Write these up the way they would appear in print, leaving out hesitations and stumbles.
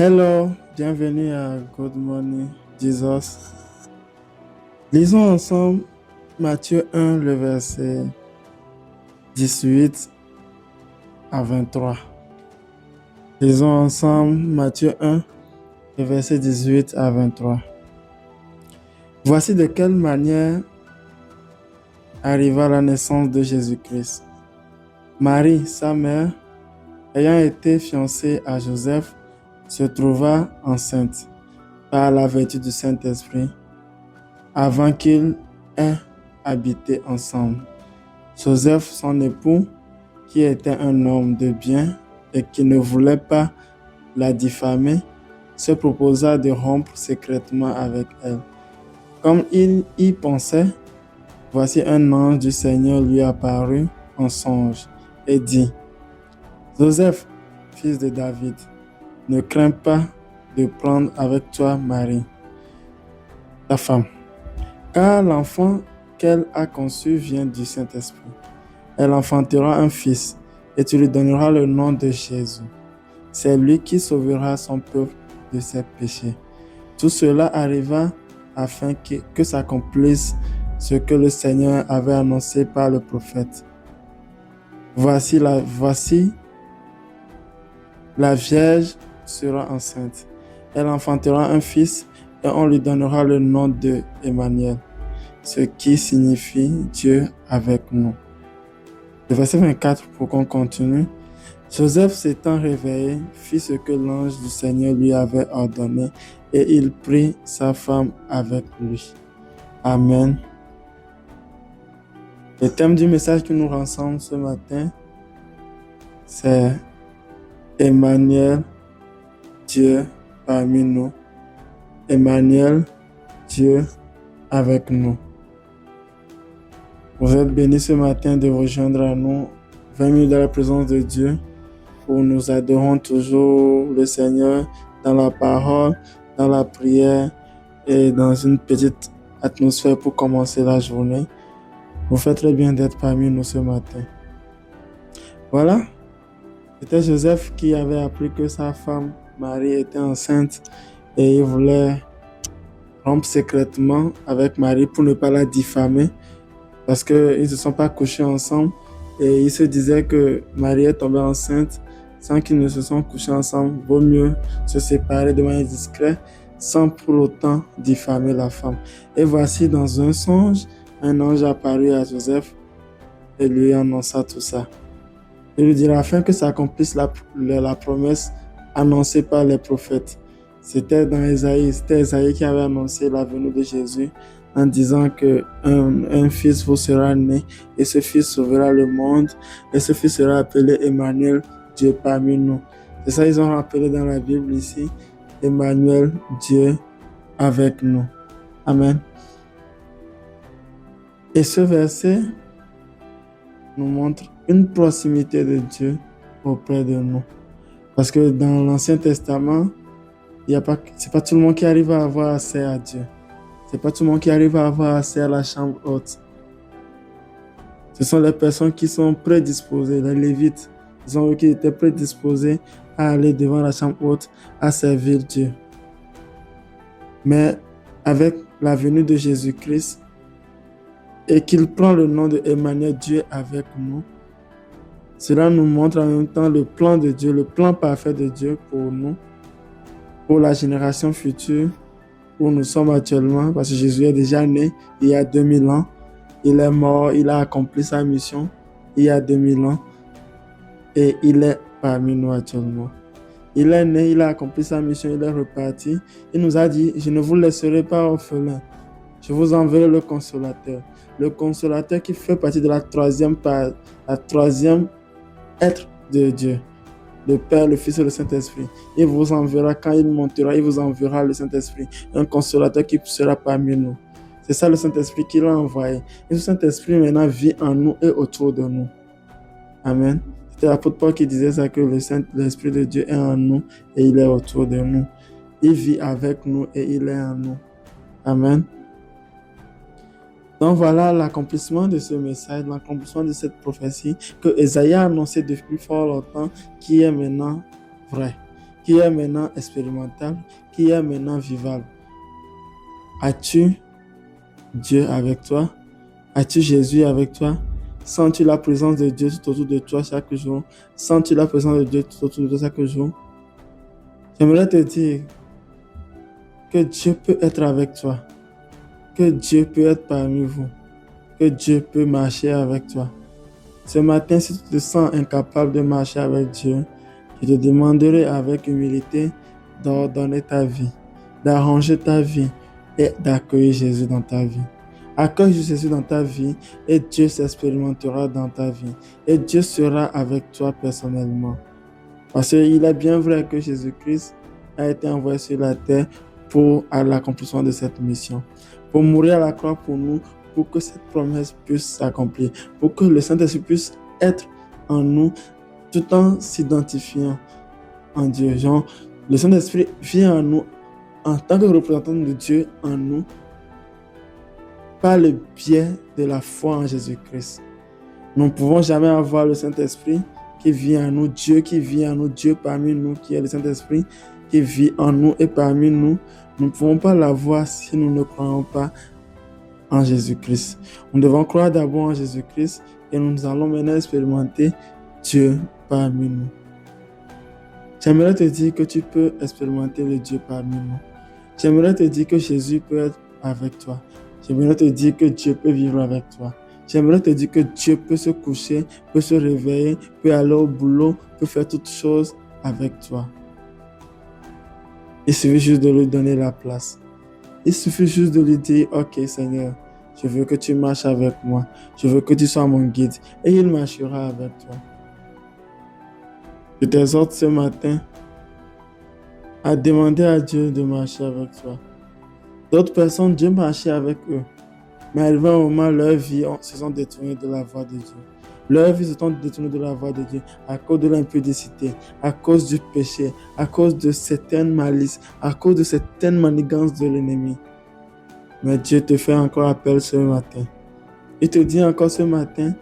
Hello, bienvenue à Good Morning Jesus. Lisons ensemble Matthieu 1, le verset 18 à 23. Lisons ensemble Matthieu 1, le verset 18 à 23. Voici de quelle manière arriva la naissance de Jésus-Christ. Marie, sa mère, ayant été fiancée à Joseph, se trouva enceinte par la vertu du Saint-Esprit avant qu'ils aient habité ensemble. Joseph, son époux, qui était un homme de bien et qui ne voulait pas la diffamer, se proposa de rompre secrètement avec elle. Comme il y pensait, voici un ange du Seigneur lui apparut en songe et dit : « Joseph, fils de David, ne crains pas de prendre avec toi Marie, ta femme, car l'enfant qu'elle a conçu vient du Saint-Esprit. Elle enfantera un fils, et tu lui donneras le nom de Jésus. C'est lui qui sauvera son peuple de ses péchés. » Tout cela arriva afin que s'accomplisse ce que le Seigneur avait annoncé par le prophète. Voici la Vierge sera enceinte. Elle enfantera un fils, et on lui donnera le nom de Emmanuel, ce qui signifie Dieu avec nous. Le verset 24, pour qu'on continue. Joseph s'étant réveillé, fit ce que l'ange du Seigneur lui avait ordonné, et il prit sa femme avec lui. Amen. Le thème du message qui nous rassemble ce matin, c'est Emmanuel, Dieu parmi nous. Emmanuel, Dieu avec nous. Vous êtes bénis ce matin de rejoindre à nous 20 minutes dans la présence de Dieu, où nous adorons toujours le Seigneur dans la parole, dans la prière et dans une petite atmosphère pour commencer la journée. Vous faites très bien d'être parmi nous ce matin. Voilà, c'était Joseph qui avait appris que sa femme Marie était enceinte et il voulait rompre secrètement avec Marie pour ne pas la diffamer, parce qu'ils ne se sont pas couchés ensemble et il se disait que Marie est tombée enceinte sans qu'ils ne se sont couchés ensemble. Vaut mieux se séparer de manière discrète sans pour autant diffamer la femme. Et voici, dans un songe, un ange apparut à Joseph et lui annonça tout ça. Il lui dira afin que s'accomplisse la promesse annoncée par les prophètes. C'était dans Ésaïe, qui avait annoncé la venue de Jésus en disant qu'un fils vous sera né et ce fils sauvera le monde et ce fils sera appelé Emmanuel, Dieu parmi nous. C'est ça ils ont rappelé dans la Bible ici, Emmanuel, Dieu avec nous. Amen. Et ce verset nous montre une proximité de Dieu auprès de nous. Parce que dans l'Ancien Testament, c'est pas tout le monde qui arrive à avoir accès à Dieu. C'est pas tout le monde qui arrive à avoir accès à la chambre haute. Ce sont les personnes qui sont prédisposées, les Lévites. Ils sont eux qui étaient prédisposés à aller devant la chambre haute, à servir Dieu. Mais avec la venue de Jésus-Christ, et qu'il prend le nom de Emmanuel, Dieu avec nous, cela nous montre en même temps le plan de Dieu, le plan parfait de Dieu pour nous, pour la génération future, où nous sommes actuellement, parce que Jésus est déjà né il y a 2000 ans. Il est mort, il a accompli sa mission il y a 2000 ans et il est parmi nous actuellement. Il est né, il a accompli sa mission, il est reparti. Il nous a dit, je ne vous laisserai pas orphelins. Je vous enverrai le consolateur. Le consolateur qui fait partie de la troisième être de Dieu. Le Père, le Fils et le Saint-Esprit. Il vous enverra, quand il montera, il vous enverra le Saint-Esprit. Un consolateur qui sera parmi nous. C'est ça le Saint-Esprit qui l'a envoyé. Et ce Saint-Esprit maintenant vit en nous et autour de nous. Amen. C'était l'apôtre Paul qui disait ça, que l'Esprit de Dieu est en nous et il est autour de nous. Il vit avec nous et il est en nous. Amen. Donc voilà l'accomplissement de ce message, l'accomplissement de cette prophétie que Ésaïe a annoncé depuis fort longtemps, qui est maintenant vrai, qui est maintenant expérimentable, qui est maintenant vivable. As-tu Dieu avec toi? As-tu Jésus avec toi? Sens-tu la présence de Dieu tout autour de toi chaque jour? Sens-tu la présence de Dieu tout autour de toi chaque jour? J'aimerais te dire que Dieu peut être avec toi, que Dieu peut être parmi vous, que Dieu peut marcher avec toi. Ce matin, si tu te sens incapable de marcher avec Dieu, je te demanderai avec humilité d'ordonner ta vie, d'arranger ta vie et d'accueillir Jésus dans ta vie. Accueille Jésus dans ta vie et Dieu s'expérimentera dans ta vie. Et Dieu sera avec toi personnellement. Parce qu'il est bien vrai que Jésus-Christ a été envoyé sur la terre pour l'accomplissement de cette mission, pour mourir à la croix pour nous, pour que cette promesse puisse s'accomplir, pour que le Saint-Esprit puisse être en nous tout en s'identifiant en Dieu. Genre, le Saint-Esprit vient en nous en tant que représentant de Dieu en nous par le biais de la foi en Jésus-Christ. Nous ne pouvons jamais avoir le Saint-Esprit qui vit en nous, Dieu qui vit en nous, Dieu parmi nous, qui est le Saint-Esprit qui vit en nous et parmi nous. Nous ne pouvons pas l'avoir si nous ne croyons pas en Jésus-Christ. Nous devons croire d'abord en Jésus-Christ et nous allons maintenant expérimenter Dieu parmi nous. J'aimerais te dire que tu peux expérimenter le Dieu parmi nous. J'aimerais te dire que Jésus peut être avec toi. J'aimerais te dire que Dieu peut vivre avec toi. J'aimerais te dire que Dieu peut se coucher, peut se réveiller, peut aller au boulot, peut faire toutes choses avec toi. Il suffit juste de lui donner la place. Il suffit juste de lui dire, ok Seigneur, je veux que tu marches avec moi. Je veux que tu sois mon guide. Et il marchera avec toi. Je t'exhorte ce matin à demander à Dieu de marcher avec toi. D'autres personnes, Dieu marchait avec eux. Mais arrivé un moment, leur vie se sont détournées de la voie de Dieu. Leur vie se sont détournées de la voie de Dieu à cause de l'impudicité, à cause du péché, à cause de certaines malices, à cause de certaines manigances de l'ennemi. Mais Dieu te fait encore appel ce matin. Il te dit encore ce matin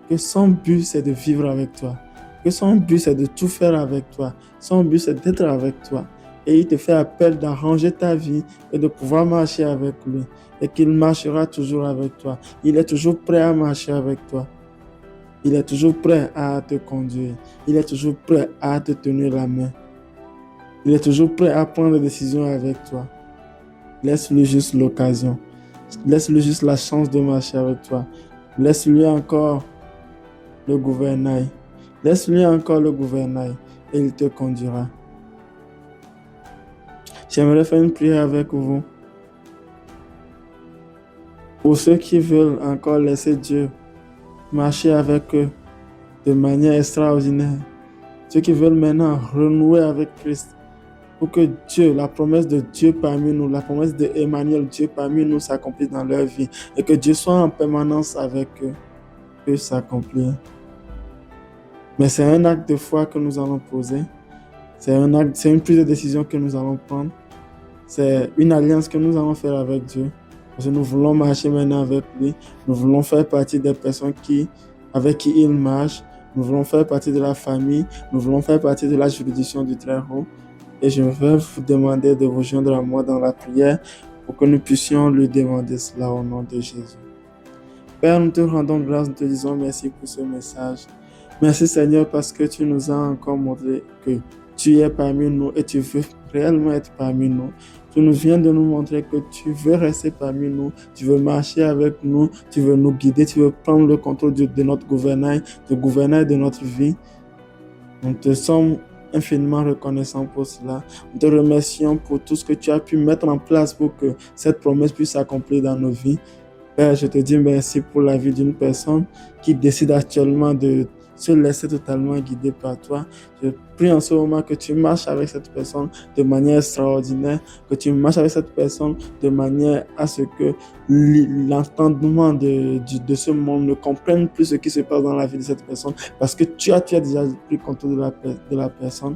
que son but c'est de vivre avec toi, que son but c'est de tout faire avec toi, son but c'est d'être avec toi. Et il te fait appel d'arranger ta vie et de pouvoir marcher avec lui. Et qu'il marchera toujours avec toi. Il est toujours prêt à marcher avec toi. Il est toujours prêt à te conduire. Il est toujours prêt à te tenir la main. Il est toujours prêt à prendre des décisions avec toi. Laisse-lui juste l'occasion. Laisse-lui juste la chance de marcher avec toi. Laisse-lui encore le gouvernail. Laisse-lui encore le gouvernail et il te conduira. J'aimerais faire une prière avec vous. Pour ceux qui veulent encore laisser Dieu marcher avec eux de manière extraordinaire. Ceux qui veulent maintenant renouer avec Christ. Pour que Dieu, la promesse de Dieu parmi nous, la promesse d'Emmanuel, Dieu parmi nous s'accomplisse dans leur vie. Et que Dieu soit en permanence avec eux. Peut s'accomplir. Mais c'est un acte de foi que nous allons poser. C'est une prise de décision que nous allons prendre. C'est une alliance que nous allons faire avec Dieu. Parce que nous voulons marcher maintenant avec lui. Nous voulons faire partie des personnes avec qui il marche. Nous voulons faire partie de la famille. Nous voulons faire partie de la juridiction du Très-Haut. Et je vais vous demander de vous joindre à moi dans la prière pour que nous puissions lui demander cela au nom de Jésus. Père, nous te rendons grâce, nous te disons merci pour ce message. Merci Seigneur parce que tu nous as encore montré que tu es parmi nous et tu veux réellement être parmi nous. Tu nous viens de nous montrer que tu veux rester parmi nous, tu veux marcher avec nous, tu veux nous guider, tu veux prendre le contrôle de notre gouvernail, de notre vie. Nous te sommes infiniment reconnaissants pour cela. Nous te remercions pour tout ce que tu as pu mettre en place pour que cette promesse puisse s'accomplir dans nos vies. Père, je te dis merci pour la vie d'une personne qui décide actuellement de se laisser totalement guider par toi. Je prie en ce moment que tu marches avec cette personne de manière extraordinaire, que tu marches avec cette personne de manière à ce que l'entendement de ce monde ne comprenne plus ce qui se passe dans la vie de cette personne, parce que tu as déjà pris contrôle de la personne.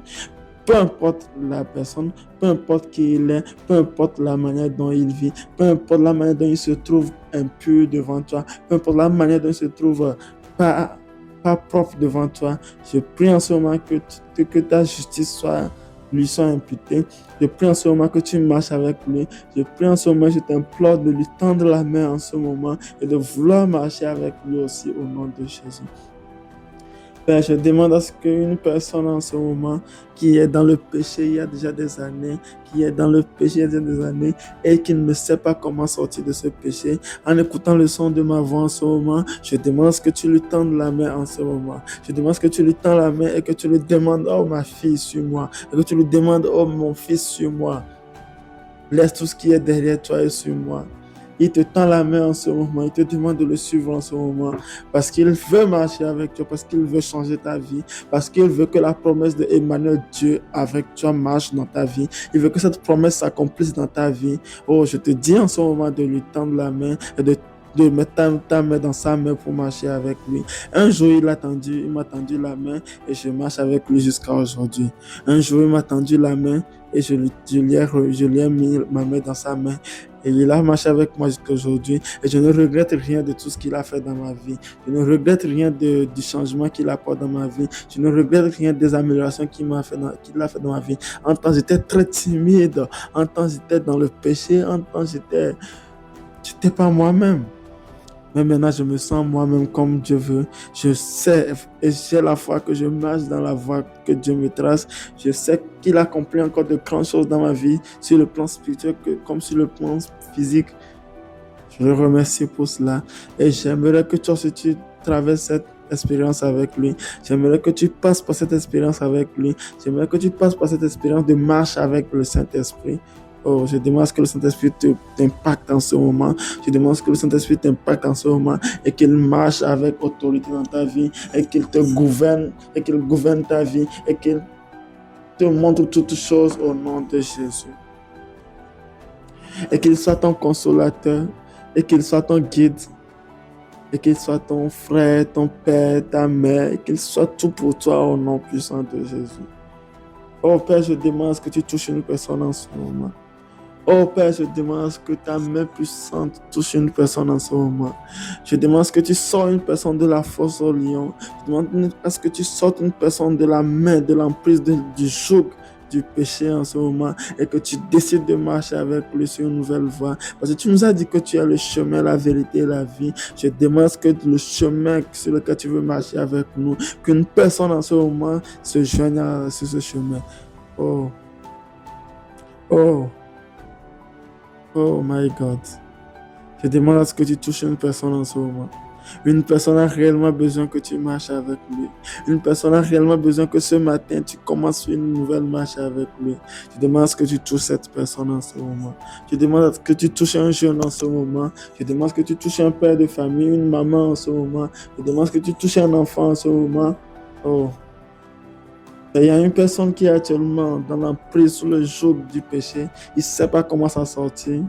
Peu importe la personne, peu importe qui il est, peu importe la manière dont il vit, peu importe la manière dont il se trouve impur devant toi, peu importe la manière dont il se trouve pas propre devant toi, je prie en ce moment que ta justice soit lui sont imputées. Je prie en ce moment que tu marches avec lui. Je prie en ce moment, je t'implore de lui tendre la main en ce moment et de vouloir marcher avec lui aussi au nom de Jésus. Père, je demande à ce qu'une personne en ce moment qui est dans le péché il y a déjà des années, qui est dans le péché il y a déjà des années et qui ne sait pas comment sortir de ce péché, en écoutant le son de ma voix en ce moment, je demande à ce que tu lui tendes la main en ce moment. Je demande à ce que tu lui tends la main et que tu lui demandes, oh ma fille, suis-moi. Et que tu lui demandes, oh mon fils, suis-moi. Laisse tout ce qui est derrière toi et suis-moi. Il te tend la main en ce moment, il te demande de le suivre en ce moment, parce qu'il veut marcher avec toi, parce qu'il veut changer ta vie, parce qu'il veut que la promesse de Emmanuel, Dieu avec toi, marche dans ta vie. Il veut que cette promesse s'accomplisse dans ta vie. Oh, je te dis en ce moment de lui tendre la main et de mettre ta main dans sa main pour marcher avec lui. Un jour, il m'a tendu la main et je marche avec lui jusqu'à aujourd'hui. Un jour, il m'a tendu la main et je lui ai mis ma main dans sa main. Et il a marché avec moi jusqu'à aujourd'hui. Et je ne regrette rien de tout ce qu'il a fait dans ma vie. Je ne regrette rien du changement qu'il apporte dans ma vie. Je ne regrette rien des améliorations qu'il a fait dans ma vie. En temps, j'étais très timide. En temps, j'étais dans le péché. En temps, j'étais pas moi-même. Mais maintenant, je me sens moi-même comme Dieu veut. Je sais et j'ai la foi que je marche dans la voie que Dieu me trace. Je sais qu'il accomplit encore de grandes choses dans ma vie, sur le plan spirituel comme sur le plan physique. Je le remercie pour cela. Et j'aimerais que toi aussi tu traverses cette expérience avec lui. J'aimerais que tu passes par cette expérience avec lui. J'aimerais que tu passes par cette expérience de marche avec le Saint-Esprit. Oh, je demande que le Saint-Esprit t'impacte en ce moment. Je demande que le Saint-Esprit t'impacte en ce moment et qu'il marche avec autorité dans ta vie et qu'il te gouverne et qu'il gouverne ta vie et qu'il te montre toutes choses au nom de Jésus. Et qu'il soit ton consolateur et qu'il soit ton guide et qu'il soit ton frère, ton père, ta mère et qu'il soit tout pour toi au nom puissant de Jésus. Oh Père, je demande que tu touches une personne en ce moment. Oh Père, je demande que ta main puissante touche une personne en ce moment. Je demande que tu sortes une personne de la fosse au lion. Je demande à ce que tu sortes une personne de la main, de l'emprise, du joug, du péché en ce moment et que tu décides de marcher avec lui sur une nouvelle voie. Parce que tu nous as dit que tu es le chemin, la vérité et la vie. Je demande que le chemin sur lequel tu veux marcher avec nous, qu'une personne en ce moment se joigne sur ce chemin. Oh, oh. Oh my God. Je demande à ce que tu touches une personne en ce moment. Une personne a réellement besoin que tu marches avec lui. Une personne a réellement besoin que ce matin, tu commences une nouvelle marche avec lui. Je demande à ce que tu touches cette personne en ce moment. Je demande à ce que tu touches un jeune en ce moment. Je demande à ce que tu touches un père de famille, une maman en ce moment. Je demande à ce que tu touches un enfant en ce moment. Oh. Il y a une personne qui est actuellement dans l'emprise sous le joug du péché. Il ne sait pas comment s'en sortir.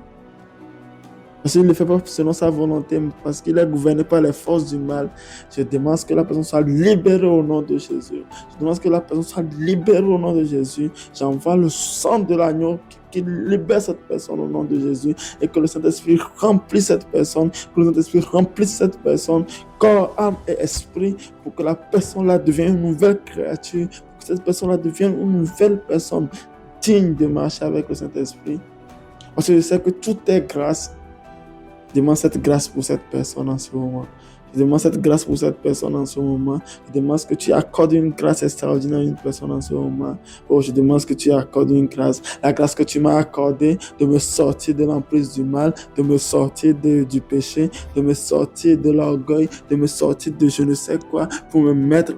Parce qu'il ne le fait pas selon sa volonté, mais parce qu'il est gouverné par les forces du mal. Je demande que la personne soit libérée au nom de Jésus. Je demande que la personne soit libérée au nom de Jésus. J'envoie le sang de l'agneau qui libère cette personne au nom de Jésus et que le Saint-Esprit remplisse cette personne, que le Saint-Esprit remplisse cette personne, corps, âme et esprit, pour que la personne-là devienne une nouvelle créature, pour que cette personne-là devienne une nouvelle personne digne de marcher avec le Saint-Esprit. Parce que je sais que tout est grâce. Je demande cette grâce pour cette personne en ce moment. Je demande cette grâce pour cette personne en ce moment. Je demande que tu accordes une grâce extraordinaire à une personne en ce moment. Oh, je demande que tu accordes une grâce. La grâce que tu m'as accordée de me sortir de l'emprise du mal, de me sortir du péché, de me sortir de l'orgueil, de me sortir de je ne sais quoi, pour me mettre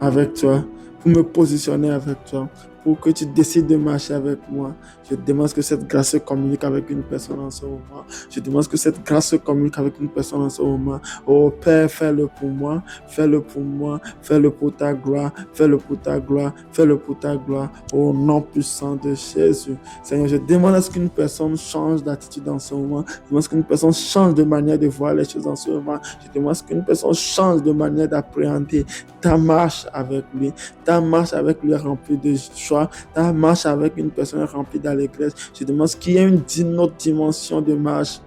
avec toi, pour me positionner avec toi, pour que tu décides de marcher avec moi. Je demande que cette grâce se communique avec une personne en ce moment. Je demande que cette grâce se communique avec une personne en ce moment. Oh Père, fais-le pour moi, fais-le pour moi, fais-le pour ta gloire, fais-le pour ta gloire, fais-le pour ta gloire. Au nom puissant de Jésus. Seigneur, je demande à ce qu'une personne change d'attitude en ce moment. Je demande à ce qu'une personne change de manière de voir les choses en ce moment. Je demande à ce qu'une personne change de manière d'appréhender ta marche avec lui, ta marche avec lui remplie de joie, ta marche avec une personne remplie d'allégresse. Je demande qu'il y ait une autre dimension de marche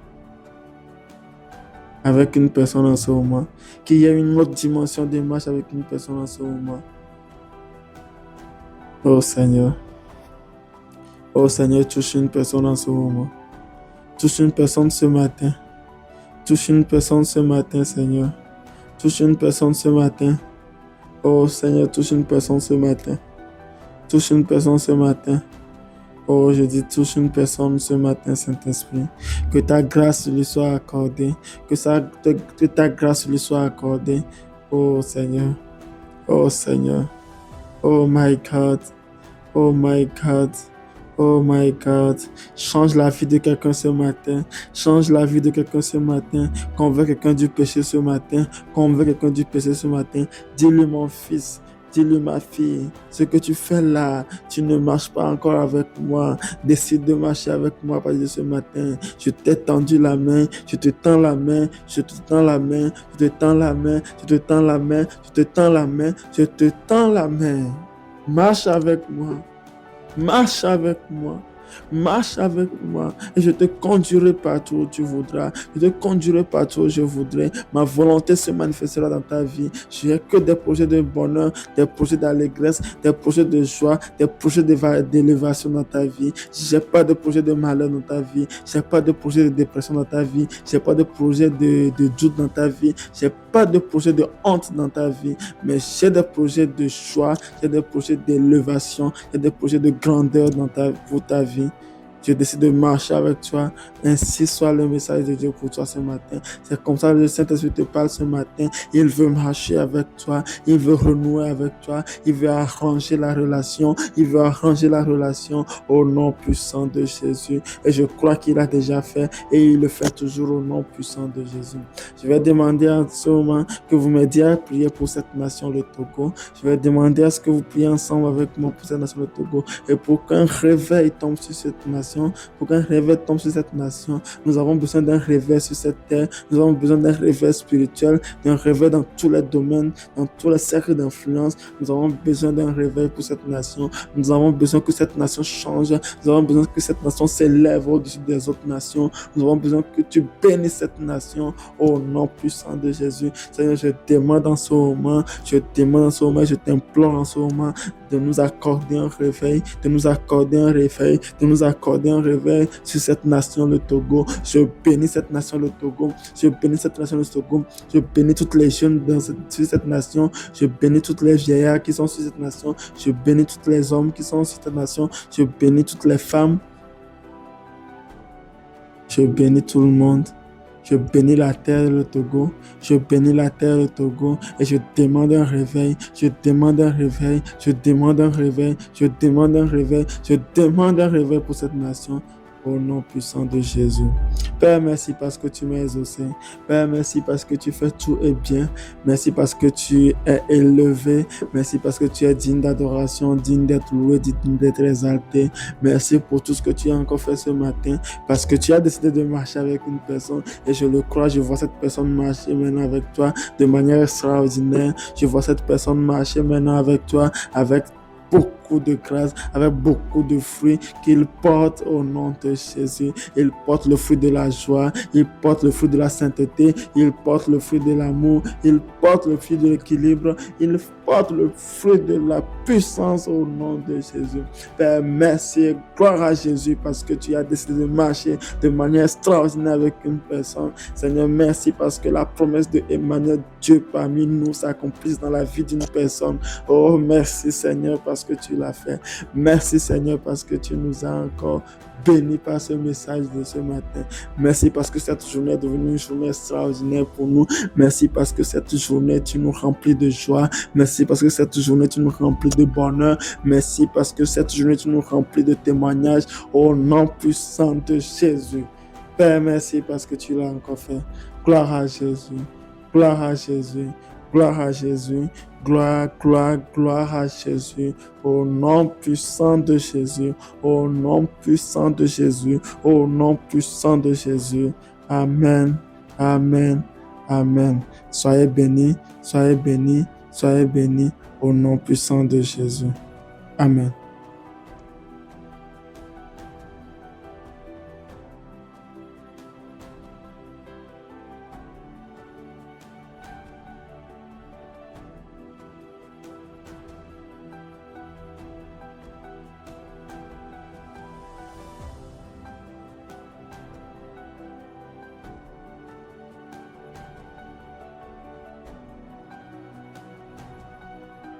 avec une personne en ce moment, qu'il y ait une autre dimension de marche avec une personne en ce moment. Oh Seigneur. Oh Seigneur, touche une personne en ce moment. Touche une personne ce matin. Touche une personne ce matin, Seigneur. Touche une personne ce matin. Oh Seigneur, touche une personne ce matin. Touche une personne ce matin. Oh, je dis, touche une personne ce matin, Saint-Esprit. Que ta grâce lui soit accordée. Que ta grâce lui soit accordée. Oh Seigneur. Oh Seigneur. Oh my God. Oh my God. Oh my God. Change la vie de quelqu'un ce matin. Change la vie de quelqu'un ce matin. Convainc quelqu'un du péché ce matin. Convainc quelqu'un du péché ce matin. Dis-lui, mon fils. Dis-lui, ma fille, ce que tu fais là, tu ne marches pas encore avec moi. Décide de marcher avec moi à partir de ce matin. Je t'ai tendu la main, je te tends la main, je te tends la main, je te tends la main, je te tends la main, je te tends la main, je te tends la main. Marche avec moi. Marche avec moi. Marche avec moi et je te conduirai partout où tu voudras. Je te conduirai partout où je voudrais. Ma volonté se manifestera dans ta vie. Je n'ai que des projets de bonheur, des projets d'allégresse, des projets de joie, des projets d'élévation dans ta vie. Je n'ai pas de projet de malheur dans ta vie. Je n'ai pas de projet de dépression dans ta vie. Je n'ai pas de projet de doute dans ta vie. Je n'ai pas de projet de honte dans ta vie. Mais j'ai des projets de joie, j'ai des projets d'élévation, j'ai des projets de grandeur pour ta vie. Je décide de marcher avec toi. Ainsi soit le message de Dieu pour toi ce matin. C'est comme ça que le Saint-Esprit te parle ce matin. Il veut marcher avec toi. Il veut renouer avec toi. Il veut arranger la relation. Il veut arranger la relation au nom puissant de Jésus. Et je crois qu'il a déjà fait et il le fait toujours au nom puissant de Jésus. Je vais demander en ce moment que vous m'aidiez à prier pour cette nation, le Togo. Je vais demander à ce que vous priez ensemble avec moi pour cette nation, le Togo. Et pour qu'un réveil tombe sur cette nation, pour qu'un réveil tombe sur cette nation, nous avons besoin d'un réveil sur cette terre. Nous avons besoin d'un réveil spirituel, d'un réveil dans tous les domaines, dans tous les cercles d'influence. Nous avons besoin d'un réveil pour cette nation. Nous avons besoin que cette nation change. Nous avons besoin que cette nation s'élève au-dessus des autres nations. Nous avons besoin que tu bénisses cette nation au nom puissant de Jésus. Seigneur, je demande en ce moment, je t'implore en ce moment de nous accorder un réveil, de nous accorder un réveil, de nous accorder un réveil sur cette nation, le Togo. Je bénis cette nation, le Togo. Je bénis cette nation, le Togo. Je bénis toutes les jeunes sur cette nation. Je bénis toutes les vieillards qui sont sur cette nation. Je bénis tous les hommes qui sont sur cette nation. Je bénis toutes les femmes. Je bénis tout le monde. Je bénis la terre, le Togo. Je bénis la terre, le Togo. Et je demande un réveil. Je demande un réveil. Je demande un réveil. Je demande un réveil. Je demande un réveil pour cette nation. Au nom puissant de Jésus. Père, merci parce que tu m'as exaucé. Père, merci parce que tu fais tout et bien. Merci parce que tu es élevé. Merci parce que tu es digne d'adoration, digne d'être loué, digne d'être exalté. Merci pour tout ce que tu as encore fait ce matin. Parce que tu as décidé de marcher avec une personne. Et je le crois, je vois cette personne marcher maintenant avec toi de manière extraordinaire. Je vois cette personne marcher maintenant avec toi, avec beaucoup de grâce, avec beaucoup de fruits qu'il porte au nom de Jésus. Il porte le fruit de la joie, il porte le fruit de la sainteté, il porte le fruit de l'amour, il porte le fruit de l'équilibre, il porte le fruit de la puissance au nom de Jésus. Père, merci, gloire à Jésus parce que tu as décidé de marcher de manière extraordinaire avec une personne. Seigneur, merci parce que la promesse de Emmanuel, Dieu parmi nous, s'accomplisse dans la vie d'une personne. Oh, merci Seigneur parce que tu l'as fait. Merci Seigneur parce que tu nous as encore bénis par ce message de ce matin. Merci parce que cette journée est devenue une journée extraordinaire pour nous. Merci parce que cette journée, tu nous remplis de joie. Merci parce que cette journée, tu nous remplis de bonheur. Merci parce que cette journée, tu nous remplis de témoignages au nom puissant de Jésus. Père, merci parce que tu l'as encore fait. Gloire à Jésus. Gloire à Jésus. Gloire à Jésus. Gloire, gloire, gloire à Jésus, au nom puissant de Jésus, au nom puissant de Jésus, au nom puissant de Jésus. Amen, amen, amen. Soyez bénis, soyez bénis, soyez bénis, au nom puissant de Jésus. Amen.